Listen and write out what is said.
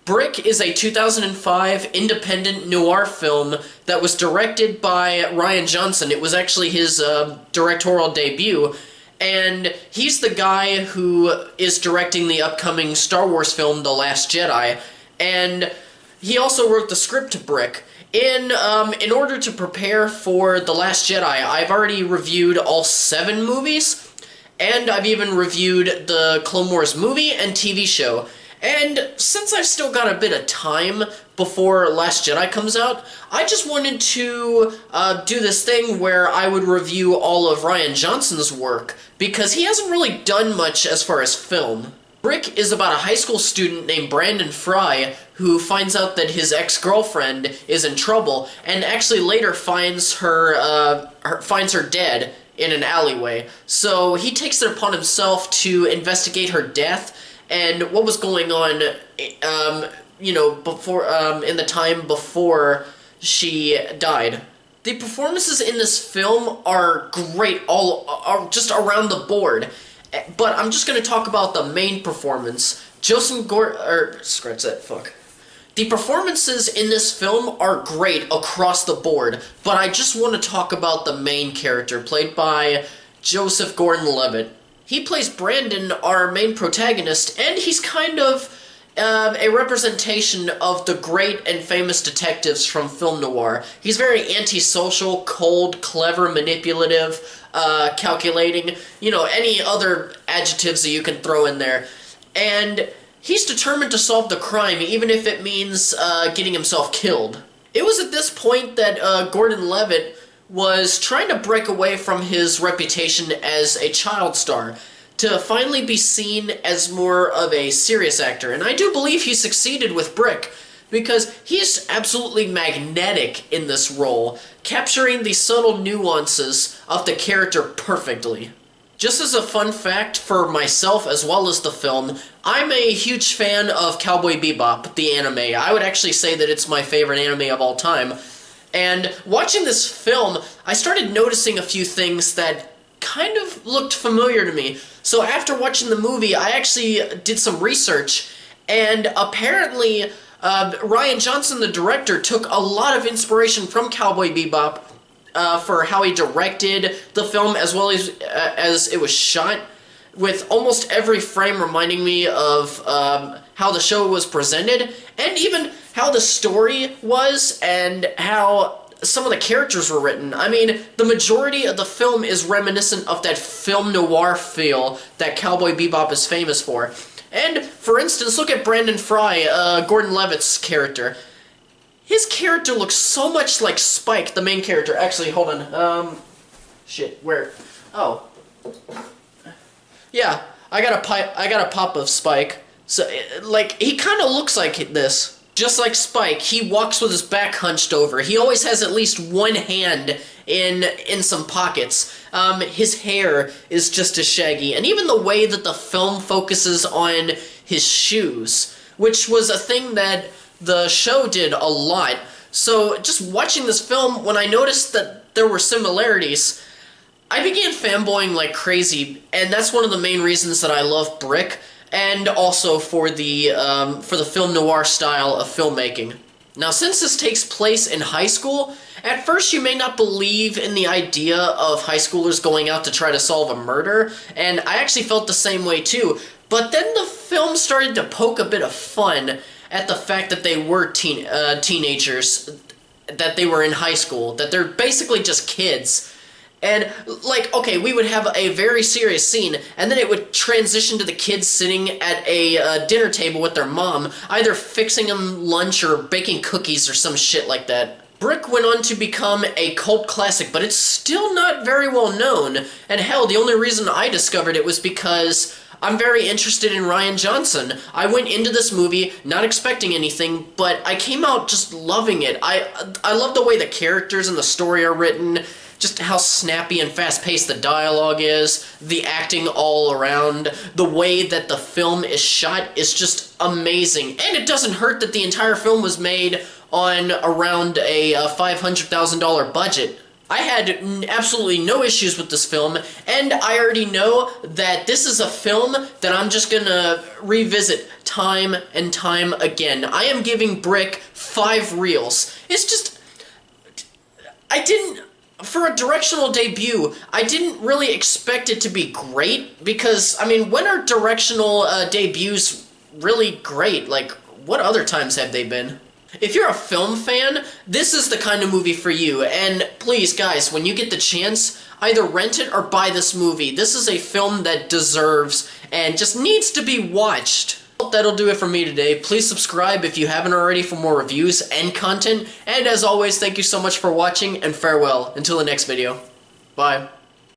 Brick is a 2005 independent noir film that was directed by Rian Johnson. It was actually his directorial debut, and he's the guy who is directing the upcoming Star Wars film, The Last Jedi, and he also wrote the script to Brick. In order to prepare for The Last Jedi, I've already reviewed all 7 movies, and I've even reviewed the Clone Wars movie and TV show. And since I've still got a bit of time before Last Jedi comes out, I just wanted to do this thing where I would review all of Rian Johnson's work, because he hasn't really done much as far as film. Brick is about a high school student named Brandon Fry who finds out that his ex-girlfriend is in trouble, and actually later finds her dead in an alleyway. So he takes it upon himself to investigate her death and what was going on, before, in the time before she died. The performances in this film are great, are just around the board. But I'm just going to talk about the main performance. Scratch that, fuck. The performances in this film are great across the board, but I just want to talk about the main character, played by Joseph Gordon-Levitt. He plays Brandon, our main protagonist, and he's kind of a representation of the great and famous detectives from film noir. He's very antisocial, cold, clever, manipulative, calculating, any other adjectives that you can throw in there. And he's determined to solve the crime, even if it means getting himself killed. It was at this point that Gordon-Levitt was trying to break away from his reputation as a child star to finally be seen as more of a serious actor. And I do believe he succeeded with Brick, because he's absolutely magnetic in this role, capturing the subtle nuances of the character perfectly. Just as a fun fact for myself as well as the film, I'm a huge fan of Cowboy Bebop, the anime. I would actually say that it's my favorite anime of all time. And watching this film, I started noticing a few things that kind of looked familiar to me. So after watching the movie, I actually did some research, and apparently Rian Johnson, the director, took a lot of inspiration from Cowboy Bebop for how he directed the film, as well as it was shot, with almost every frame reminding me of how the show was presented, and even how the story was, and how some of the characters were written. I mean, the majority of the film is reminiscent of that film noir feel that Cowboy Bebop is famous for. And, for instance, look at Brandon Fry, Gordon-Levitt's character. His character looks so much like Spike, the main character. Actually, hold on. Shit, where? Oh. Yeah, I got a pop of Spike. So, he kind of looks like this. Just like Spike, he walks with his back hunched over. He always has at least one hand in some pockets. His hair is just as shaggy, and even the way that the film focuses on his shoes, which was a thing that the show did a lot. So just watching this film, when I noticed that there were similarities, I began fanboying like crazy, and that's one of the main reasons that I love Brick, and also for the film noir style of filmmaking. Now, since this takes place in high school, at first you may not believe in the idea of high schoolers going out to try to solve a murder, and I actually felt the same way too, but then the film started to poke a bit of fun at the fact that they were teenagers, that they were in high school, that they're basically just kids. And, okay, we would have a very serious scene, and then it would transition to the kids sitting at a dinner table with their mom, either fixing them lunch or baking cookies or some shit like that. Brick went on to become a cult classic, but it's still not very well known, and hell, the only reason I discovered it was because I'm very interested in Rian Johnson. I went into this movie not expecting anything, but I came out just loving it. I love the way the characters and the story are written, just how snappy and fast-paced the dialogue is, the acting all around, the way that the film is shot is just amazing. And it doesn't hurt that the entire film was made on around a $500,000 budget. I had absolutely no issues with this film, and I already know that this is a film that I'm just gonna revisit time and time again. I am giving Brick 5 reels. It's just... For a directional debut, I didn't really expect it to be great, because, I mean, when are directional debuts really great? Like, what other times have they been? If you're a film fan, this is the kind of movie for you, and please, guys, when you get the chance, either rent it or buy this movie. This is a film that deserves and just needs to be watched. That'll do it for me today. Please subscribe if you haven't already for more reviews and content, and as always, thank you so much for watching, and farewell until the next video. Bye.